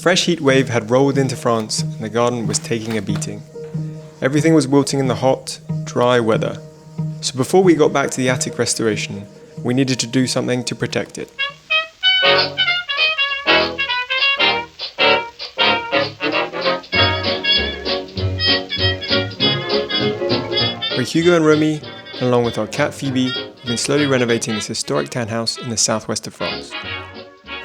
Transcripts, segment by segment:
fresh heat wave had rolled into France and the garden was taking a beating. Everything was wilting in the hot, dry weather. So before we got back to the attic restoration, we needed to do something to protect it. With Hugo and Romy, along with our cat Phoebe, we've been slowly renovating this historic townhouse in the southwest of France.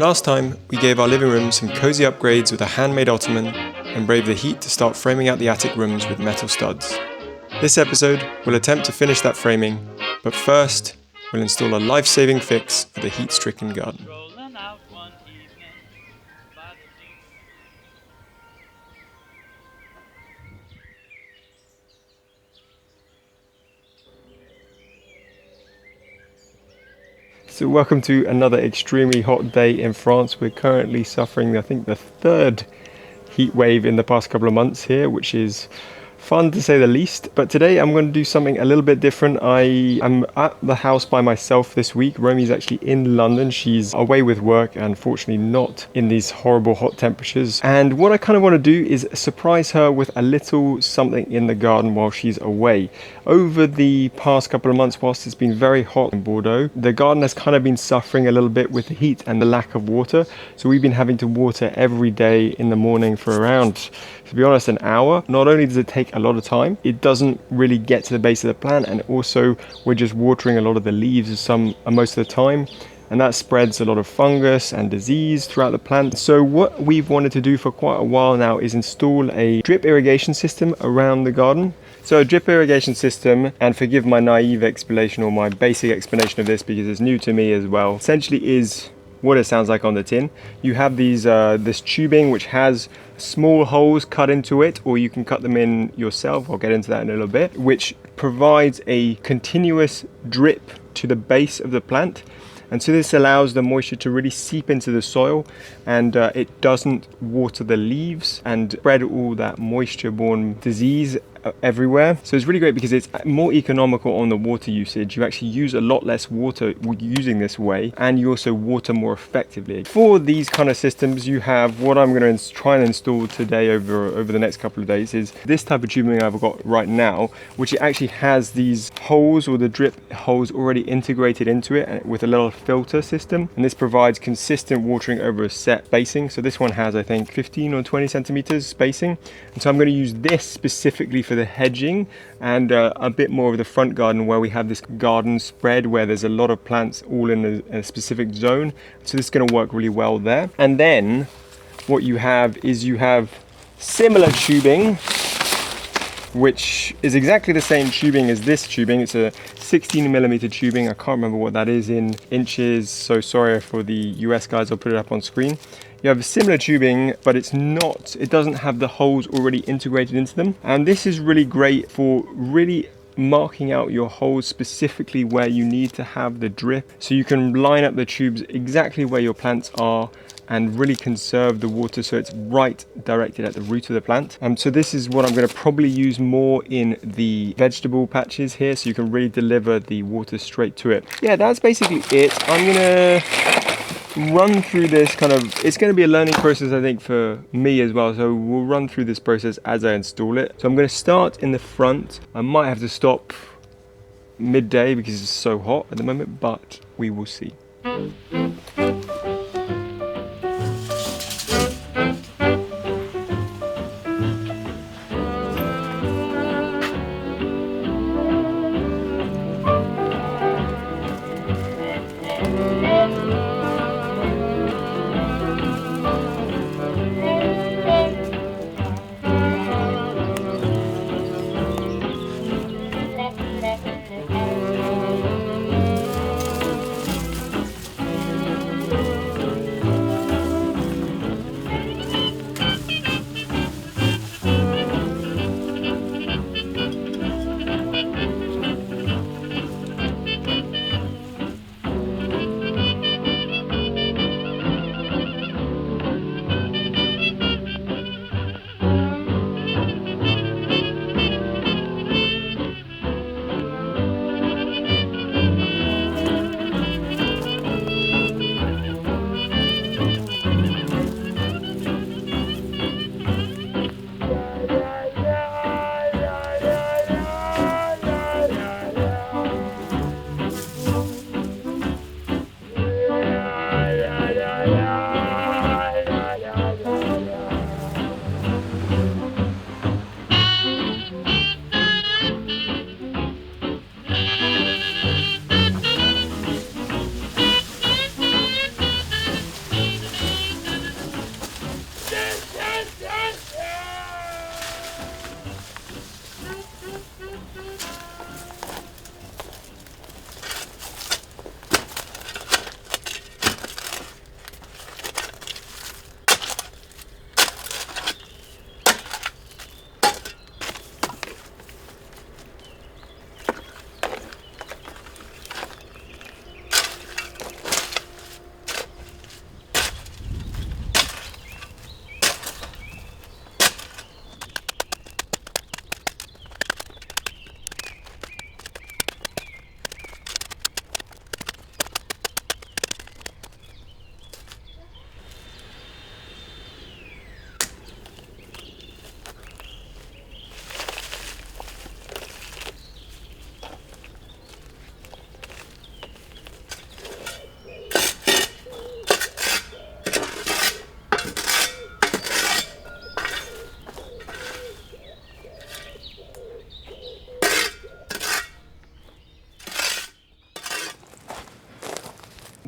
Last time, we gave our living room some cozy upgrades with a handmade ottoman and braved the heat to start framing out the attic rooms with metal studs. This episode, we'll attempt to finish that framing, but first, we'll install a life-saving fix for the heat-stricken garden. So welcome to another extremely hot day in France. We're currently suffering, I think, the third heat wave in the past couple of months here, which is fun to say the least. But today I'm going to do something a little bit different. I'm at the house by myself this week. Romy's actually in London. She's away with work and fortunately not in these horrible hot temperatures. And what I kind of want to do is surprise her with a little something in the garden while she's away. Over the past couple of months, whilst it's been very hot in Bordeaux, the garden has kind of been suffering a little bit with the heat and the lack of water. So we've been having to water every day in the morning for around, to be honest, an hour. Not only does it take a lot of time, it doesn't really get to the base of the plant, and also we're just watering a lot of the leaves most of the time, and that spreads a lot of fungus and disease throughout the plant. So what we've wanted to do for quite a while now is install a drip irrigation system around the garden. So a drip irrigation system, and forgive my naive explanation or my basic explanation of this because it's new to me as well, essentially is what it sounds like on the tin. You have these this tubing which has small holes cut into it, or you can cut them in yourself. I'll get into that in a little bit, which provides a continuous drip to the base of the plant. And so this allows the moisture to really seep into the soil, and it doesn't water the leaves and spread all that moisture-borne disease everywhere. So it's really great because it's more economical on the water usage. You actually use a lot less water using this way, and you also water more effectively. For these kind of systems, you have what I'm going to try and install today over the next couple of days is this type of tubing I've got right now, which it actually has these holes, or the drip holes, already integrated into it with a little filter system, and this provides consistent watering over a set spacing. So this one has, I think, 15 or 20 centimeters spacing, and so I'm going to use this specifically for the hedging and a bit more of the front garden where we have this garden spread where there's a lot of plants all in a specific zone. So this is going to work really well there. And then what you have is similar tubing, which is exactly the same tubing as this tubing. It's a 16mm tubing. I can't remember what that is in inches, so sorry for the US guys, I'll put it up on screen. You have a similar tubing, but it doesn't have the holes already integrated into them. And this is really great for really marking out your holes specifically where you need to have the drip. So you can line up the tubes exactly where your plants are and really conserve the water so it's right directed at the root of the plant. So this is what I'm going to probably use more in the vegetable patches here, so you can really deliver the water straight to it. Yeah, that's basically it. I'm going to run through this it's going to be a learning process, I think, for me as well. So we'll run through this process as I install it. So I'm going to start in the front. I might have to stop midday because it's so hot at the moment, but we will see.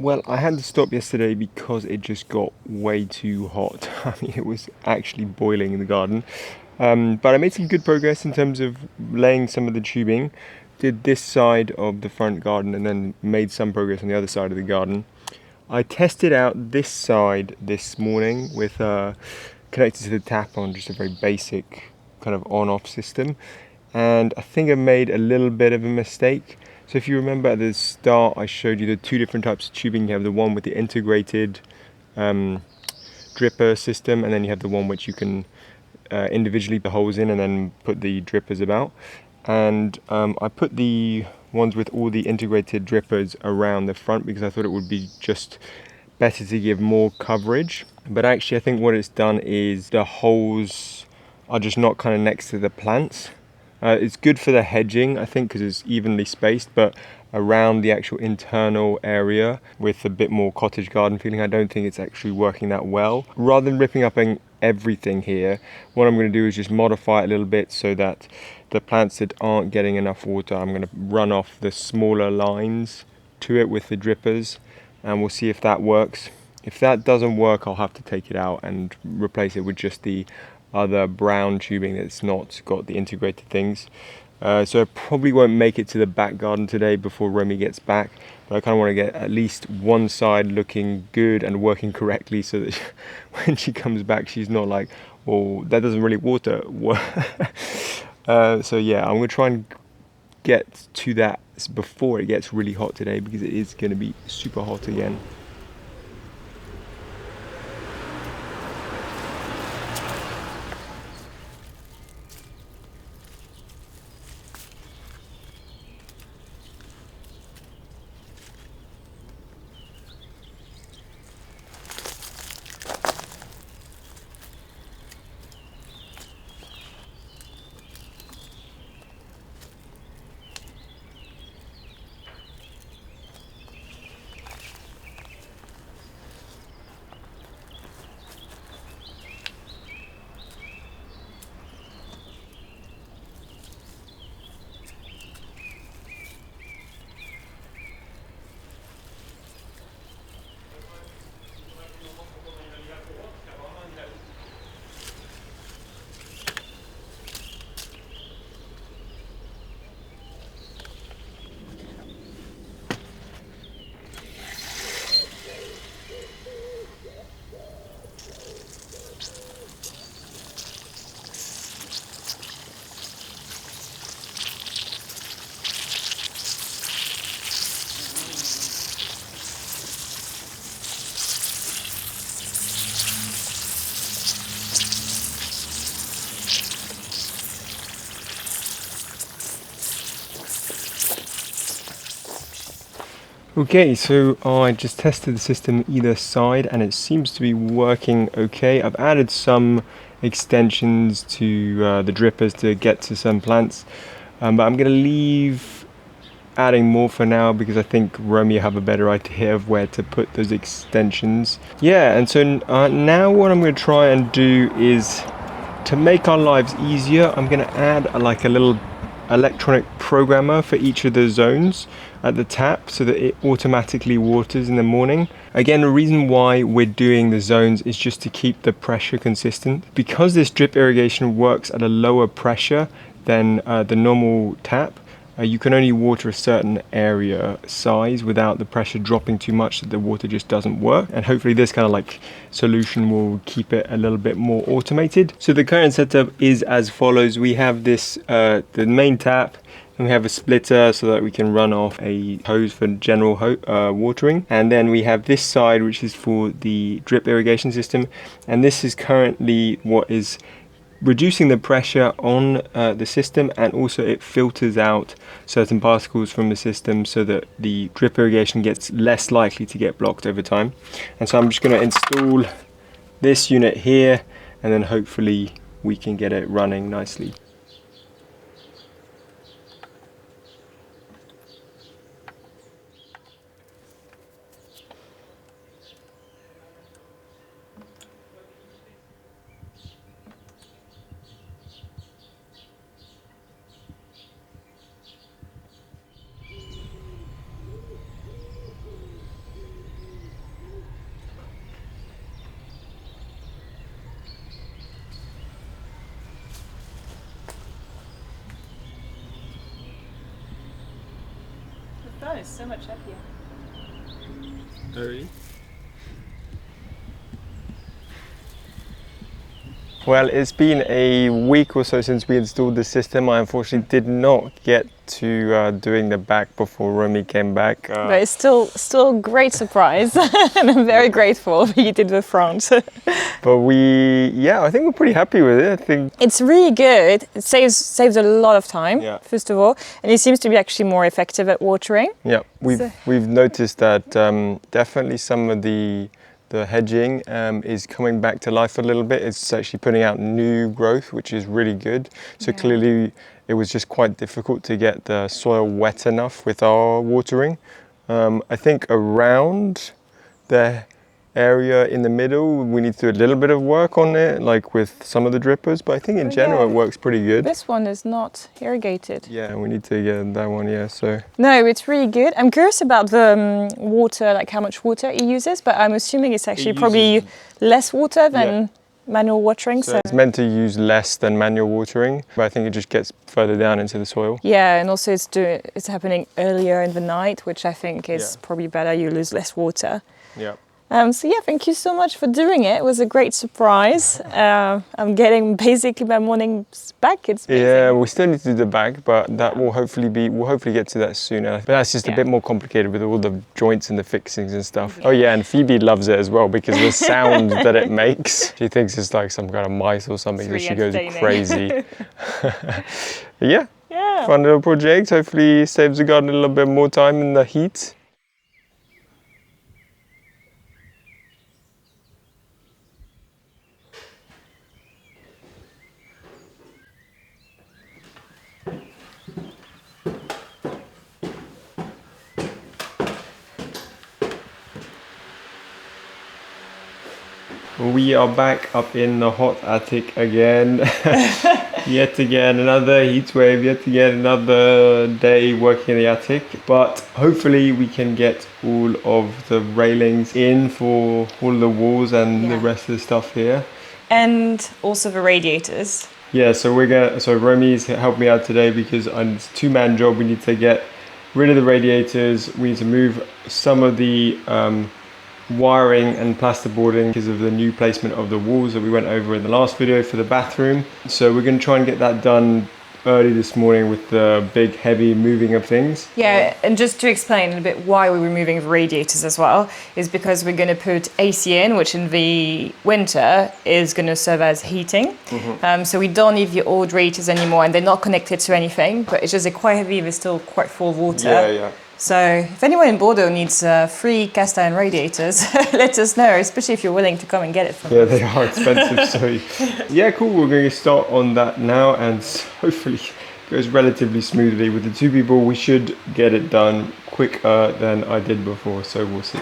Well, I had to stop yesterday because it just got way too hot. I mean, it was actually boiling in the garden. But I made some good progress in terms of laying some of the tubing. Did this side of the front garden and then made some progress on the other side of the garden. I tested out this side this morning with connected to the tap on just a very basic kind of on-off system, and I think I made a little bit of a mistake. So if you remember at the start, I showed you the two different types of tubing. You have the one with the integrated dripper system, and then you have the one which you can individually put holes in and then put the drippers about. And I put the ones with all the integrated drippers around the front because I thought it would be just better to give more coverage. But actually I think what it's done is the holes are just not kind of next to the plants. It's good for the hedging, I think, because it's evenly spaced, but around the actual internal area with a bit more cottage garden feeling, I don't think it's actually working that well. Rather than ripping up everything here, what I'm going to do is just modify it a little bit so that the plants that aren't getting enough water, I'm going to run off the smaller lines to it with the drippers, and we'll see if that works. If that doesn't work, I'll have to take it out and replace it with just the other brown tubing that's not got the integrated things. So I probably won't make it to the back garden today before Romy gets back, but I kind of want to get at least one side looking good and working correctly so that when she comes back she's not like, well, that doesn't really water. So yeah, I'm going to try and get to that before it gets really hot today, because it is going to be super hot again. Okay, so I just tested the system either side and it seems to be working okay. I've added some extensions to the drippers to get to some plants, but I'm going to leave adding more for now because I think Romy will have a better idea of where to put those extensions. Yeah, and so now what I'm going to try and do is, to make our lives easier, I'm going to add like a little electronic programmer for each of the zones at the tap so that it automatically waters in the morning. Again, the reason why we're doing the zones is just to keep the pressure consistent. Because this drip irrigation works at a lower pressure than the normal tap, you can only water a certain area size without the pressure dropping too much that the water just doesn't work. And hopefully this kind of like solution will keep it a little bit more automated. So the current setup is as follows. We have this, the main tap, and we have a splitter so that we can run off a hose for general watering. And then we have this side, which is for the drip irrigation system. And this is currently what is reducing the pressure on the system, and also it filters out certain particles from the system so that the drip irrigation gets less likely to get blocked over time. And so I'm just going to install this unit here, and then hopefully we can get it running nicely. is so much happier. Oh, really? Well, it's been a week or so since we installed the system. I unfortunately did not get to doing the back before Romy came back. But it's still a great surprise, and I'm very grateful you did the front. But I think we're pretty happy with it. I think It's really good. It saves a lot of time, Yeah. first of all, and it seems to be actually more effective at watering. yeah, we've noticed that definitely some of the hedging is coming back to life a little bit. It's actually putting out new growth, which is really good. So clearly it was just quite difficult to get the soil wet enough with our watering. I think around the area in the middle, we need to do a little bit of work on it, like with some of the drippers, but I think in general it works pretty good. This one is not irrigated. Yeah, we need to get that one, so. No, it's really good. I'm curious about the water, like how much water it uses, but I'm assuming it's actually probably less water than manual watering. So it's meant to use less than manual watering, but I think it just gets further down into the soil. Yeah, and also it's happening earlier in the night, which I think is probably better. You lose less water. Yeah. So yeah, thank you so much for doing it. It was a great surprise. I'm getting basically my mornings back. It's amazing. Yeah, we still need to do the back, but that will hopefully get to that sooner. But that's just a bit more complicated with all the joints and the fixings and stuff. Oh yeah, and Phoebe loves it as well because the sound that it makes. She thinks it's like some kind of mice or something, so she goes crazy. Yeah, fun little project. Hopefully saves the garden a little bit more time in the heat. We are back up in the hot attic again. Yet again, another heat wave, yet again, another day working in the attic. But hopefully we can get all of the railings in for all the walls and the rest of the stuff here. And also the radiators. Yeah, so Romy's helped me out today because it's a two-man job. We need to get rid of the radiators. We need to move some of the wiring and plasterboarding because of the new placement of the walls that we went over in the last video for the bathroom. So we're going to try and get that done early this morning with the big heavy moving of things. Yeah, and just to explain a bit why we're removing the radiators as well, is because we're going to put AC in, which in the winter is going to serve as heating. So we don't need the old radiators anymore, and they're not connected to anything, but it's just they're quite heavy, they're still quite full of water. Yeah. So if anyone in Bordeaux needs free cast iron radiators, let us know, especially if you're willing to come and get it from us. Yeah, they are expensive, so yeah, cool. We're going to start on that now, and hopefully it goes relatively smoothly. With the two people, we should get it done quicker than I did before, so we'll see.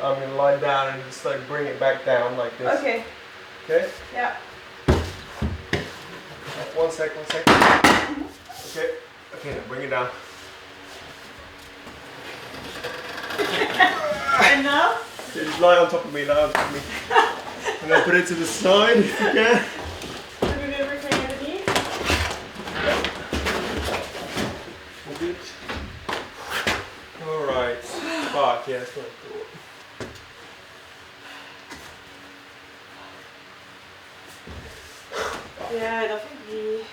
I'm going to lie down and just like bring it back down like this. Okay. Okay? Yeah. One sec. Okay, now bring it down. Enough? Okay, just lie on top of me, and then put it to the side if you can. Remove everything underneath? All good. Alright. Fuck, yeah, that's not cool. Yeah, I don't think the...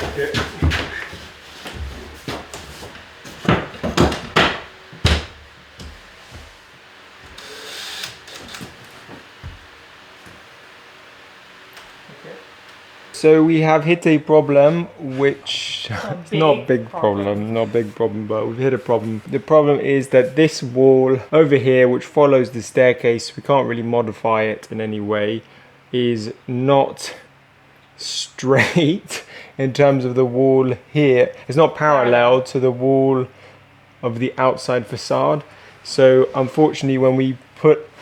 Okay. So we have hit a problem, which not big problem. not big problem, but we've hit a problem. The problem is that this wall over here, which follows the staircase, we can't really modify it in any way, is not straight in terms of the wall here. It's not parallel to the wall of the outside facade. So unfortunately, when we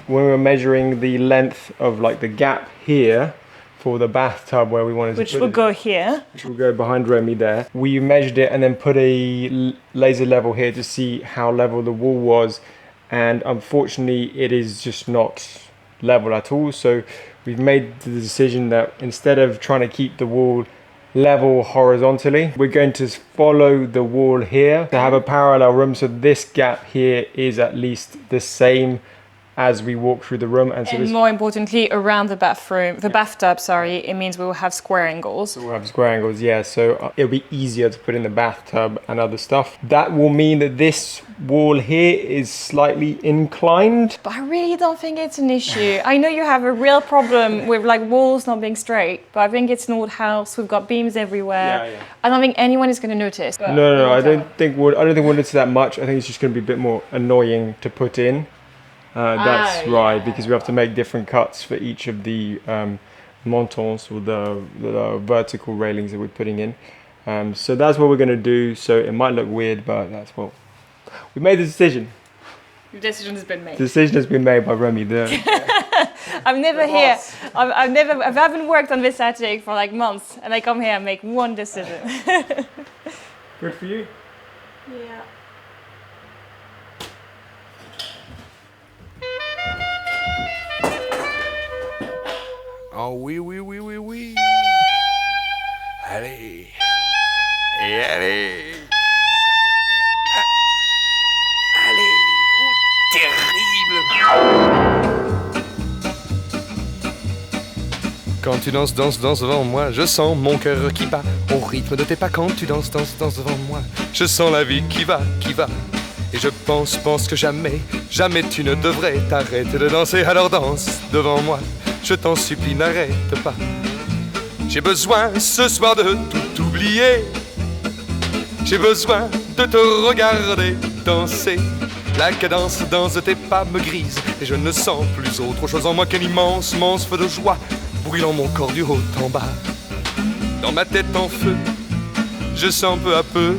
were measuring the length of like the gap here for the bathtub where we wanted to put it, Which will go here. which will go behind Remy there, we measured it and then put a laser level here to see how level the wall was, and unfortunately it is just not level at all. So we've made the decision that instead of trying to keep the wall level horizontally, we're going to follow the wall here to have a parallel room, so this gap here is at least the same as we walk through the room. And so And more importantly, around the bathtub, sorry, it means we will have square angles. we'll have square angles, yeah, so it'll be easier to put in the bathtub and other stuff. That will mean that this wall here is slightly inclined. But I really don't think it's an issue. I know you have a real problem with like walls not being straight, but I think it's an old house. We've got beams everywhere. Yeah. I don't think anyone is going to notice. No, I don't think we'll notice that much. I think it's just going to be a bit more annoying to put in. That's right, because we have to make different cuts for each of the montants, or the vertical railings that we're putting in. So that's what we're going to do. So it might look weird, but that's what we made the decision. The decision has been made. The decision has been made by Remy. I'm never here. I haven't worked on this attic for like months, and I come here and make one decision. Good for you. Yeah. Oh oui, oui, oui, oui, oui. Allez. Et allez. Allez. Oh, terrible. Quand tu danses, danses, danses devant moi, je sens mon cœur qui bat au rythme de tes pas. Quand tu danses, danses, danses devant moi, je sens la vie qui va, qui va. Et je pense que jamais, jamais tu ne devrais t'arrêter de danser. Alors danse devant moi, je t'en supplie, n'arrête pas. J'ai besoin ce soir de tout oublier. J'ai besoin de te regarder danser. La cadence danse de tes pas me grise, et je ne sens plus autre chose en moi qu'un immense, immense feu de joie brûlant mon corps du haut en bas. Dans ma tête en feu, je sens peu à peu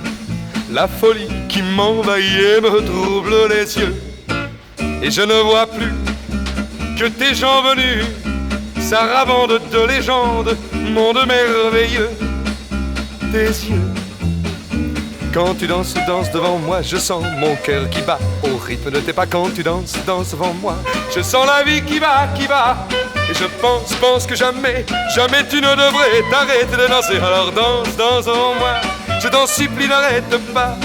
la folie qui m'envahit et me trouble les yeux. Et je ne vois plus que tes jambes venues s'aravandent de légendes, monde merveilleux. Tes yeux, quand tu danses, danses devant moi, je sens mon cœur qui bat au rythme de tes pas. Quand tu danses, danses devant moi, je sens la vie qui va, qui va. Et je pense que jamais, jamais tu ne devrais t'arrêter de danser. Alors danse, danse devant moi, je t'en supplie, n'arrête pas.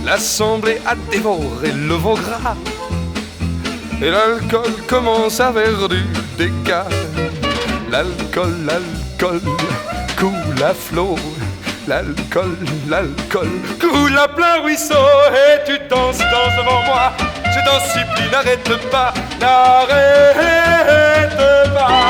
L'assemblée a dévoré le veau gras, et l'alcool commence à faire du dégât. L'alcool, l'alcool coule à flot. L'alcool, l'alcool coule à plein ruisseau. Et tu danses, danses devant moi, je t'en supplie, n'arrête pas, n'arrête pas.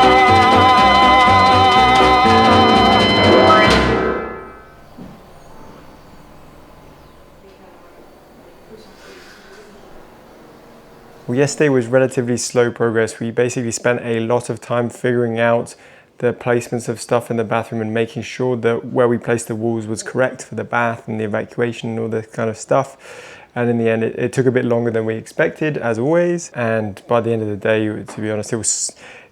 Well, yesterday was relatively slow progress. We basically spent a lot of time figuring out the placements of stuff in the bathroom and making sure that where we placed the walls was correct for the bath and the evacuation and all this kind of stuff. And in the end, it took a bit longer than we expected, as always. And by the end of the day, to be honest, it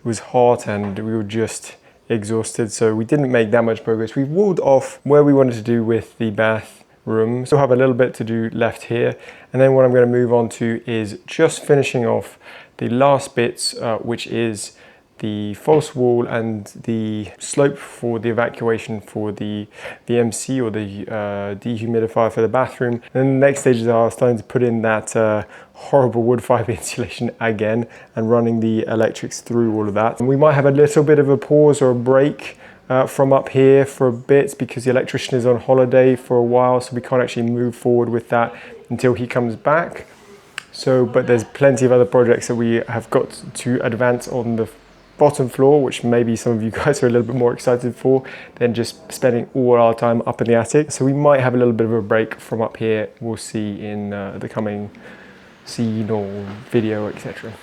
was hot and we were just exhausted. So we didn't make that much progress. We've walled off where we wanted to do with the bath room. Still have a little bit to do left here. And then what I'm going to move on to is just finishing off the last bits, which is the false wall and the slope for the evacuation for the VMC, or the dehumidifier for the bathroom. And then the next stages are starting to put in that horrible wood fibre insulation again and running the electrics through all of that. And we might have a little bit of a pause or a break from up here for a bit because the electrician is on holiday for a while, so we can't actually move forward with that until he comes back. So, but there's plenty of other projects that we have got to advance on the bottom floor, which maybe some of you guys are a little bit more excited for, than just spending all our time up in the attic. So we might have a little bit of a break from up here. We'll see in the coming scene or video, etc.